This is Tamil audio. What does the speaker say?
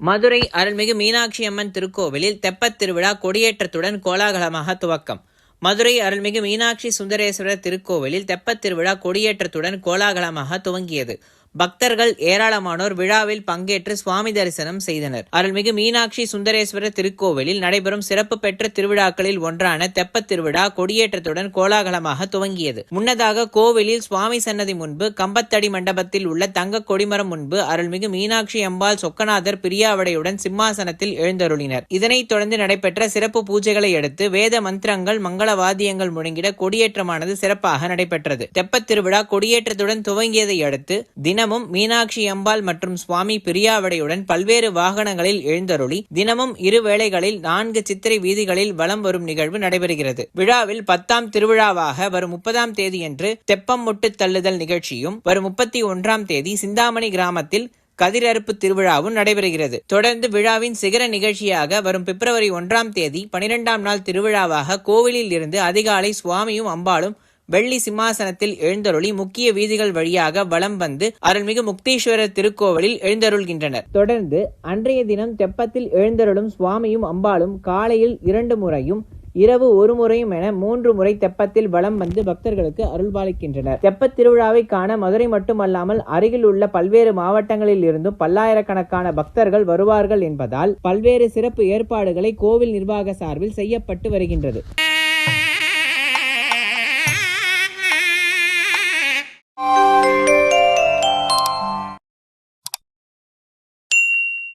மதுரை அருள்மிகு மீனாட்சி அம்மன் திருக்கோவிலில் தெப்பத் திருவிழா கொடியேற்றத்துடன் கோலாகலமாக துவக்கம். மதுரை அருள்மிகு மீனாட்சி சுந்தரேஸ்வரர் திருக்கோவிலில் தெப்பத் திருவிழா கொடியேற்றத்துடன் கோலாகலமாக துவங்கியது. பக்தர்கள் ஏராளமானோர் விழாவில் பங்கேற்று சுவாமி தரிசனம் செய்தனர். அருள்மிகு மீனாட்சி சுந்தரேஸ்வரர் திருக்கோவிலில் நடைபெறும் சிறப்பு பெற்ற திருவிழாக்களில் ஒன்றான தெப்பத் திருவிழா கொடியேற்றத்துடன் கோலாகலமாக துவங்கியது. முன்னதாக கோவிலில் சுவாமி சன்னதி முன்பு கம்பத்தடி மண்டபத்தில் உள்ள தங்க கொடிமரம் முன்பு அருள்மிகு மீனாட்சி அம்பாள் சொக்கநாதர் பிரியாவடையுடன் சிம்மாசனத்தில் எழுந்தருளினர். இதனைத் தொடர்ந்து நடைபெற்ற சிறப்பு பூஜைகளை அடுத்து வேத மந்திரங்கள் மங்கள வாத்தியங்கள் முழங்கிட கொடியேற்றமானது சிறப்பாக நடைபெற்றது. தெப்பத் திருவிழா கொடியேற்றத்துடன் துவங்கியதை அடுத்து தினமும் மீனாட்சி அம்பாள் மற்றும் சுவாமி பிரியாவடையுடன் பல்வேறு வாகனங்களில் எழுந்தருளி தினமும் இரு வேளைகளில் 4 சித்திரை வீதிகளில் வலம் வரும் நிகழ்வு நடைபெறுகிறது. விழாவில் 10ஆம் திருவிழாவாக வரும் 30ஆம் தேதியன்று தெப்பம் முட்டு தள்ளுதல் நிகழ்ச்சியும், வரும் 31ஆம் தேதி சிந்தாமணி கிராமத்தில் கதிரறுப்பு திருவிழாவும் நடைபெறுகிறது. தொடர்ந்து விழாவின் சிகர நிகழ்ச்சியாக வரும் பிப்ரவரி 1ஆம் தேதி 12ஆம் நாள் திருவிழாவாக கோவிலில் இருந்து அதிகாலை சுவாமியும் அம்பாளும் வெள்ளி சிம்மாசனத்தில் எழுந்தருளி முக்கிய வீதிகள் வழியாக வலம் வந்து அருள்மிகு முக்தீஸ்வரர் திருக்கோவிலில் எழுந்தருள்கின்றனர். தொடர்ந்து அன்றைய தினம் தெப்பத்தில் எழுந்தருளும் சுவாமியும் அம்பாளும் காலையில் 2 முறையும் இரவு 1 முறையும் என 3 முறை தெப்பத்தில் வலம் வந்து பக்தர்களுக்கு அருள்பாலிக்கின்றனர். தெப்பத் திருவிழாவை காண மதுரை மட்டுமல்லாமல் அருகில் உள்ள பல்வேறு மாவட்டங்களில் இருந்தும் பல்லாயிரக்கணக்கான பக்தர்கள் வருவார்கள் என்பதால் பல்வேறு சிறப்பு ஏற்பாடுகளை கோவில் நிர்வாக சார்பில் செய்யப்பட்டு வருகின்றது.